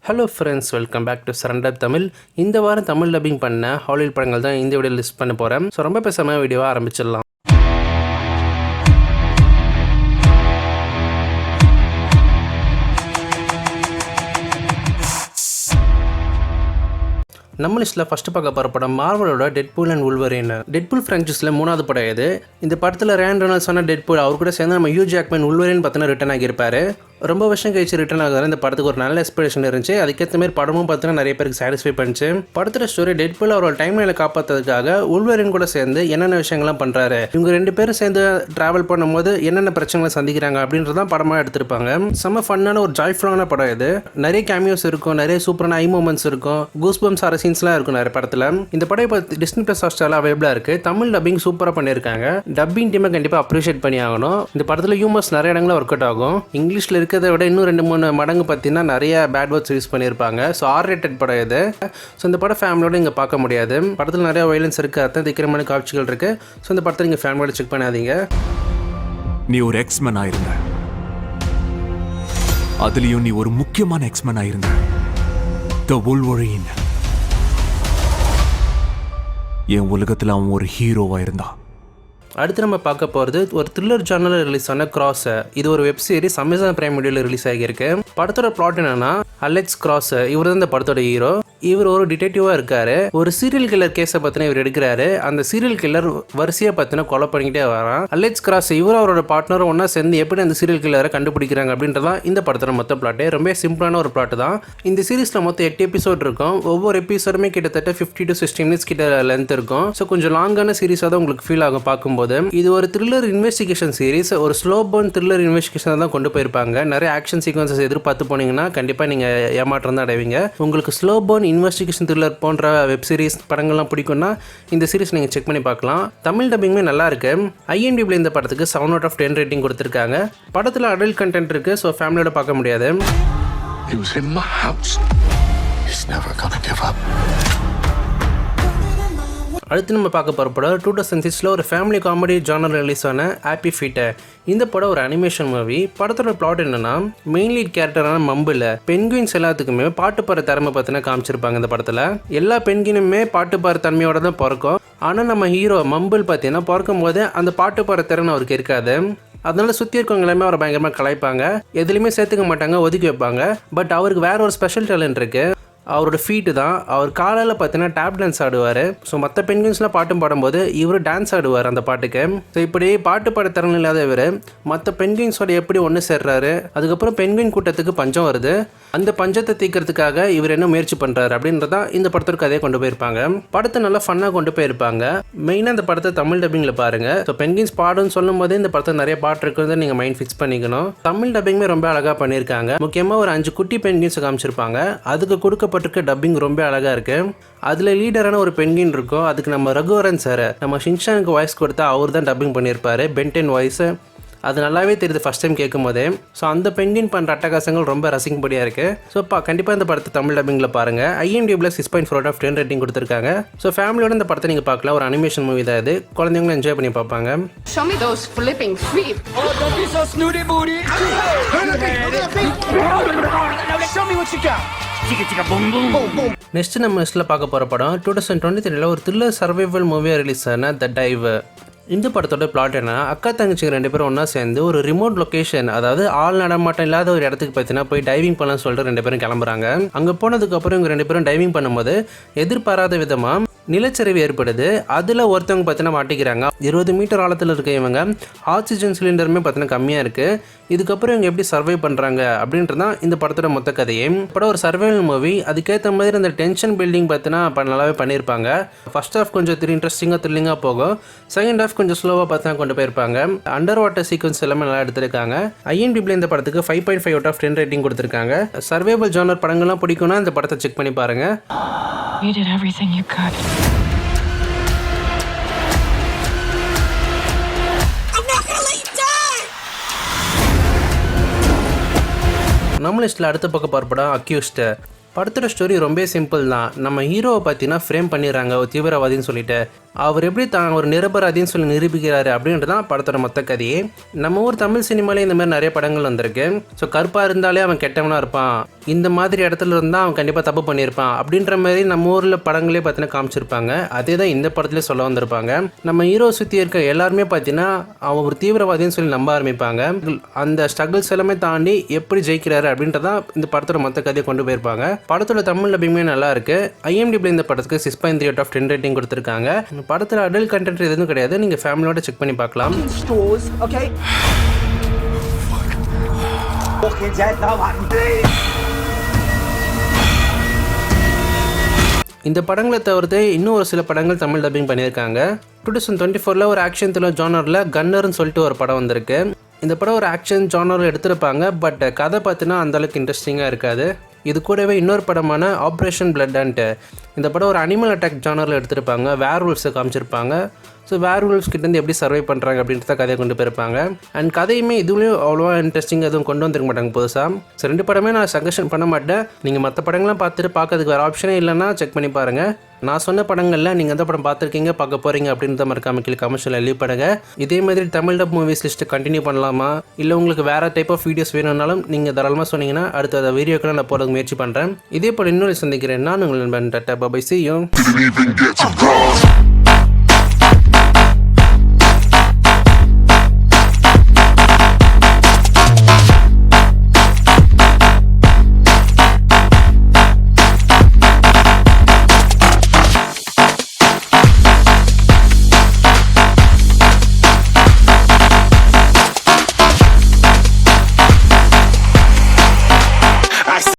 Hello friends, welcome back to surrender Tamil. இந்த வாரம் Tamil dubbing பண்ண ஹாலிவுட் படங்கள் தான் இந்த வீடியோ லிஸ்ட் பண்ண போகிறேன். ஸோ ரொம்ப பேசாமல் வீடியோவாக ஆரம்பிச்சிடலாம். நம்ம லிஸ்ட்டில் ஃபஸ்ட்டு பார்க்க போகிற படம் மார்வலோட டெட்பூல் அண்ட் வுல்வரின். டெட்பூல் ஃப்ரான்ச்சைஸில் 3வது படம் இது. இந்த படத்தில் ரேன் ரெனால்ட்ஸான டெட்பூல் அவர் கூட சேர்ந்து நம்ம ஹியூ ஜாக்மேன் வுல்வரின் பார்த்தீங்கன்னா ரிட்டர்ன் ஆகியிருப்பார். ரொம்ப வருஷம் கழிச்சு ரிட்டர்ன் ஆகுது. இந்த படத்துக்கு ஒரு நல்ல எக்ஸ்பெக்டேஷன் இருந்துச்சு. அதுக்கேற்ற மாதிரி படமும் பார்த்தீங்கன்னா நிறைய பேருக்கு சாட்டிஸ்ஃபை பண்ணிச்சு. படத்தோட ஸ்டோரி டெட்பூல் அவரோட டைம் லைனை காப்பாற்றுறதுக்காக வுல்வரின் கூட சேர்ந்து என்னென்ன விஷயங்கள்லாம் பண்ணுறாரு, இவங்க 2 பேரும் சேர்ந்து ட்ராவல் பண்ணும்போது என்னென்ன பிரச்சனைகளை சந்திக்கிறாங்க அப்படின்றதான் படமாக எடுத்திருப்பாங்க. செம்ம ஃபன்னான ஒரு ஜாய்ஃபுல்லான படம் இது. நிறைய கேமியோஸ் இருக்கும், நிறைய சூப்பரான ஐ மூமெண்ட்ஸ் இருக்கும், கூஸ் பம்ஸ் ஆர சீன்ஸ்லாம் இருக்கும் நிறைய படத்தில். இந்த படம் இப்போ டிஸ்னி பிளஸ் ஹாட்ஸ்டாரில் அவைலபிளாக இருக்குது. தமிழ் டப்பிங் சூப்பராக பண்ணியிருக்காங்க. டப்பிங் டீமை கண்டிப்பாக அப்ரிஷியேட் பண்ணி ஆகணும். இந்த படத்தில் ஹியூமர்ஸ் நிறைய இடங்களில் ஒர்க் அவுட் ஆகும். இங்கிலீஷில் இருக்கிறத விட இன்னும் 2-3 மடங்கு பார்த்தீங்கன்னா நிறைய பேட் வேர்ட்ஸ் யூஸ் பண்ணியிருப்பாங்க. ஸோ R-rated படம் இது. ஸோ இந்த படம் ஃபேமிலியோட இங்கே பார்க்க முடியாது. படத்தில் நிறைய வயலன்ஸ் இருக்குது, அத்தனை காட்சிகள் இருக்குது. ஸோ இந்த படத்தை நீங்கள் ஃபேமிலியோட செக் பண்ணாதீங்க. நீ ஒரு எக்ஸ்மேன் ஆயிருந்த, அதுலயும் நீ ஒரு முக்கியமான எக்ஸ்மேன் ஆயிருந்த, தி வுல்வரின். என் உலகத்தில் அவன் ஒரு ஹீரோவா இருந்தான். அடுத்து நம்ம பார்க்க போகிறது ஒரு த்ரில்லர் ஜானரில் ரிலீஸ் ஆன கிராஸ். இது ஒரு வெப் சீரிஸ் அமேசான் பிரைம் வீடியோவில் ரிலீஸ் ஆகியிருக்கு. படத்தோட பிளாட் என்னன்னா, அலெக்ஸ் கிராஸ் இவர் தான் இந்த படத்தோட ஹீரோ. இவர் ஒரு டிடெக்டிவாக இருக்காரு. ஒரு சீரியல் கில்லர் கேஸை பற்றின இவர் எடுக்கிறாரு. அந்த சீரியல் கில்லர் வரிசையாக பற்றின கொலை பண்ணிக்கிட்டே வரான். அலெக்ஸ் கிராஸ் இவர் அவரோட பார்ட்னரும் ஒன்றா சேர்ந்து எப்படி அந்த சீரியல் கில்லரை கண்டுபிடிக்கிறாங்க அப்படின்றதான் இந்த படத்தோட மொத்த பிளாட்டு. ரொம்ப சிம்பிளான ஒரு பிளாட் தான். இந்த சீரிஸில் மொத்தம் 8 எபிசோட் இருக்கும். ஒவ்வொரு எபிசோடுமே கிட்டத்தட்ட 50 to 60 மினிட்ஸ் கிட்ட லென்த் இருக்கும். ஸோ கொஞ்சம் லாங்கான சீரிஸாக தான் உங்களுக்கு ஃபீல் ஆகும் பார்க்கும்போது. இது ஒரு த்ரில்லர் இன்வெஸ்டிகேஷன் சீரிஸ். ஒரு ஸ்லோ பர்ன் த்ரில்லர் இன்வெஸ்டிகேஷன் தான் கொண்டு போயிருப்பாங்க. நிறைய ஆக்ஷன் சீக்வன்சஸ் எதிர்பார்த்து போனீங்கன்னா கண்டிப்பாக நீங்கள் ஏமாற்றம் தான் அடைவீங்க. உங்களுக்கு ஸ்லோ பர்ன் இன்வெஸ்டிகேஷன் த்ரில்லர் போன்ற வெப் சீரிஸ் படங்கள்லாம் பிடிக்கும்னா இந்த சீரிஸ் நீங்கள் செக் பண்ணி பார்க்கலாம். தமிழ் டப்பிங்குமே நல்லா இருக்கு. IMDbல இந்த படத்துக்கு 7/10 ரேட்டிங் கொடுத்துருக்காங்க. படத்தில் அடல்ட் கண்டென்ட் இருக்கு. ஸோ ஃபேமிலியோட பார்க்க முடியாது. அடுத்து நம்ம பார்க்க போகிற படம் 2006 ஒரு ஃபேமிலி காமெடி ஜானர் ரிலீஸ் ஆன ஹாப்பி ஃபீட். இந்த படம் ஒரு அனிமேஷன் மூவி. படத்தோட பிளாட் என்னன்னா, மெயின் லீட் கேரக்டரான மம்பிள் பென்குயின்ஸ் எல்லாத்துக்குமே பாட்டு பாடுற திறமை பற்றின காமிச்சிருப்பாங்க. இந்த படத்தில் எல்லா பென்குயினுமே பாட்டு பாடுற தன்மையோட தான் பிறக்கும். ஆனால் நம்ம ஹீரோ மம்பிள் பார்த்தீங்கன்னா பிறக்கும் போது அந்த பாட்டு பாடுற திறன் அவருக்கு இருக்காது. அதனால சுற்றி இருக்கவங்க எல்லாமே அவரை பயங்கரமாக கலாய்ப்பாங்க, எதுலையுமே சேர்த்துக்க மாட்டாங்க, ஒதுக்கி வைப்பாங்க. பட் அவருக்கு வேற ஒரு ஸ்பெஷல் டேலண்ட் இருக்குது. அவரோட ஃபீட்டு தான். அவர் காலையில் பார்த்தீங்கன்னா டேப் டான்ஸ் ஆடுவார். ஸோ மற்ற பெண்குயின்ஸ்லாம் பாட்டும் பாடும்போது இவர் டான்ஸ் ஆடுவார் அந்த பாட்டுக்கு. ஸோ இப்படி பாட்டு பாட திறன் இல்லாத இவர் மற்ற பெண்குயின்ஸோட எப்படி ஒன்று சேர்றாரு. அதுக்கப்புறம் பெண்குயின் கூட்டத்துக்கு பஞ்சம் வருது. அந்த பஞ்சத்தை தீர்க்கறதுக்காக இவர் என்ன முயற்சி பண்ணுறாரு அப்படின்றதான் இந்த படத்தோட கதையை கொண்டு போயிருப்பாங்க. படத்தை நல்லா ஃபன்னாக கொண்டு போயிருப்பாங்க. மெயினாக இந்த படத்தை தமிழ் டப்பிங்கில் பாருங்கள். ஸோ பெண்குயின்ஸ் பாடுன்னு சொல்லும் போதே இந்த படத்தில் நிறைய பாட்டு இருக்கிறத நீங்கள் மைண்ட் ஃபிக்ஸ் பண்ணிக்கணும். தமிழ் டப்பிங்குமே ரொம்ப அழகாக பண்ணியிருக்காங்க. முக்கியமாக ஒரு 5 குட்டி பெண்குயின்ஸை காமிச்சிருப்பாங்க. அதுக்கு கொடுக்கப்பட்டிருக்க டப்பிங் ரொம்ப அழகாக இருக்குது. அதில் லீடரான ஒரு பெண்கின் இருக்கும். அதுக்கு நம்ம ரகுவரன் சார், நம்ம ஷின்சானுக்கு வாய்ஸ் கொடுத்தா அவர் தான் டப்பிங் பண்ணியிருப்பார். பென்டென் வாய்ஸ் அது நல்லாவே தெரியுது ஃபஸ்ட் டைம் கேட்கும் போதே. ஸோ அந்த பெண்கின் பண்ணுற அட்டகாசங்கள் ரொம்ப ரசிக்கும்படியாக இருக்குது. ஸோ கண்டிப்பாக இந்த படத்தை தமிழ் டப்பிங்கில் பாருங்கள். IMDbல 6.4/10 ரேட்டிங் கொடுத்துருக்காங்க. ஸோ ஃபேமிலியோட இந்த படத்தை நீங்கள் பார்க்கலாம். ஒரு அனிமேஷன் மூவி தான் இது. குழந்தைங்களும் என்ஜாய் பண்ணி பார்ப்பாங்க. நெக்ஸ்ட் நம்ம லிஸ்ட்டில் பார்க்க போகிற படம் 2023 ஒரு த்ரில்லர் சர்வைவல் மூவியாக ரிலீஸ் ஆன த டைவ். இந்த படத்தோட பிளாட் என்ன, அக்கா தங்கச்சிங்க 2 பேரும் ஒன்றா சேர்ந்து ஒரு ரிமோட் லொக்கேஷன், அதாவது ஆள் நடமாட்டம் இல்லாத ஒரு இடத்துக்கு பார்த்தீங்கன்னா போய் டைவிங் பண்ணலாம்னு சொல்லிட்டு 2 பேரும் கிளம்புறாங்க. அங்கே போனதுக்கப்புறம் இவங்க 2 பேரும் டைவிங் பண்ணும்போது எதிர்பாராத விதமாக நிலச்சரிவு ஏற்படுது. அதில் ஒருத்தவங்க பார்த்தீங்கன்னா மாட்டிக்கிறாங்க. 20 மீட்டர் ஆழத்தில் இருக்க இவங்க ஆக்சிஜன் சிலிண்டருமே பார்த்தீங்கன்னா கம்மியாக இருக்குது. இதுக்கப்புறம் இவங்க எப்படி சர்வை பண்ணுறாங்க அப்படின்றது தான் இந்த படத்தோட மொத்த கதையே. படம் ஒரு சர்வைவல் மூவி. அதுக்கேற்ற மாதிரி அந்த டென்ஷன் பில்டிங் பார்த்தீங்கன்னா நல்லாவே பண்ணியிருப்பாங்க. ஃபர்ஸ்ட் ஹாஃப் கொஞ்சம் இன்ட்ரெஸ்டிங்காக த்ரில்லிங்காக போகும். செகண்ட் ஹாஃப் கொஞ்சம் ஸ்லோவாக பார்த்தா கொண்டு போயிருப்பாங்க. அண்டர் வாட்டர் சீக்வன்ஸ் எல்லாமே நல்லா எடுத்திருக்காங்க. IMDbல இந்த படத்துக்கு 5.5/10 ரேட்டிங் கொடுத்துருக்காங்க. சர்வைவல் ஜானர் படங்கள்லாம் பிடிக்கும்னா இந்த படத்தை செக் பண்ணி பாருங்க. You did everything you could. நம்ம லிஸ்ட்டில் அடுத்த பக்கம் பார்க்க படம் அக்யூஸ்ட். படத்தோட ஸ்டோரி ரொம்ப சிம்பிள் தான். நம்ம ஹீரோவை பார்த்தீங்கன்னா ஃப்ரேம் பண்ணிடுறாங்க ஒரு தீவிரவாதின்னு சொல்லிட்டு. அவர் எப்படி தான் ஒரு நிரபராதின்னு சொல்லி நிரூபிக்கிறாரு அப்படின்றது தான் படத்தோட மொத்த கதையே. நம்ம ஊர் தமிழ் சினிமாலே இந்த மாதிரி நிறைய படங்கள் வந்திருக்கு. ஸோ கருப்பாக இருந்தாலே அவன் கெட்டவனாக இருப்பான், இந்த மாதிரி இடத்துல இருந்தால் அவன் கண்டிப்பாக தப்பு பண்ணியிருப்பான் அப்படின்ற மாதிரி நம்ம ஊரில் படங்களே பார்த்தீங்கன்னா காமிச்சிருப்பாங்க. அதே தான் இந்த படத்துலேயே சொல்ல வந்திருப்பாங்க. நம்ம ஹீரோ சுற்றி இருக்க எல்லாருமே பார்த்தீங்கன்னா அவன் ஒரு தீவிரவாதின்னு சொல்லி நம்ப ஆரம்பிப்பாங்க. அந்த ஸ்ட்ரகிள்ஸ் எல்லாமே தாண்டி எப்படி ஜெயிக்கிறாரு அப்படின்றதான் இந்த படத்தோட மொத்த கதையை கொண்டு போயிருப்பாங்க. படத்தோட தமிழ் டப்பிங்குமே நல்லா இருக்கு. IMDb இந்த படத்துக்கு 6.3 out of 10 ரேட்டிங் கொடுத்துருக்காங்க. இந்த படத்தில் அடல்ட் கண்டென்ட் எதுவும் கிடையாது. நீங்கள் ஃபேமிலியோட செக் பண்ணி பார்க்கலாம். Stores, okay? Fucking dead now, இந்த படங்களை தவிர்த்து இன்னும் ஒரு சில படங்கள் தமிழ் டப்பிங் பண்ணியிருக்காங்க. 2024 ஒரு ஆக்ஷன் த்ரில்லர் ஜானரில் கன்னர்னு சொல்லிட்டு ஒரு படம் வந்திருக்கு. இந்த படம் ஒரு ஆக்ஷன் ஜானரில் எடுத்திருப்பாங்க. பட் கதை பார்த்தீங்கன்னா அந்தளவுக்கு இன்ட்ரெஸ்டிங்காக இருக்காது. இது கூடவே இன்னொரு படமான ஆப்ரேஷன் பிளட் இந்த படம் ஒரு அனிமல் அட்டாக் ஜானரில் எடுத்திருப்பாங்க. வேர்வல்வ்ஸை காமிச்சிருப்பாங்க. ஸோ வேர்வல்வ்ஸ் கிட்டேருந்து எப்படி சர்வை பண்ணுறாங்க அப்படின்றத கதையை கொண்டு போயிருப்பாங்க. அண்ட் கதையுமே இதுலேயும் அவ்வளோவா இன்ட்ரெஸ்டிங் எதுவும் கொண்டு வந்துருக்க மாட்டாங்க புதுசாக. ஸோ 2 படமே நான் சஜஷன் பண்ண மாட்டேன். நீங்கள் மற்ற படங்கள்லாம் பார்த்துட்டு பார்க்கறதுக்கு வேறு ஆப்ஷனே இல்லைன்னா செக் பண்ணி பாருங்கள். நான் சொன்ன படங்களில் நீங்கள் எந்த படம் பார்த்துருக்கீங்க, பார்க்க போகிறீங்க அப்படின்றத மறக்காம கீழே கமெண்ட்ஸில் லீவ் பண்ணுங்க. இதே மாதிரி Tamil dub movies list continue பண்ணலாமா, இல்லை உங்களுக்கு வேறு டைப் ஆஃப் வீடியோஸ் வேணும்னாலும் நீங்கள் தாராளமாக சொன்னீங்கன்னா அடுத்த வீடியோக்கெல்லாம் நான் போகிறதுக்கு முயற்சி பண்ணுறேன். இதே போல் இன்னொரு சந்திக்கிறேன். நான் உங்கள் நண்பன் டாட்டா பாய். See you.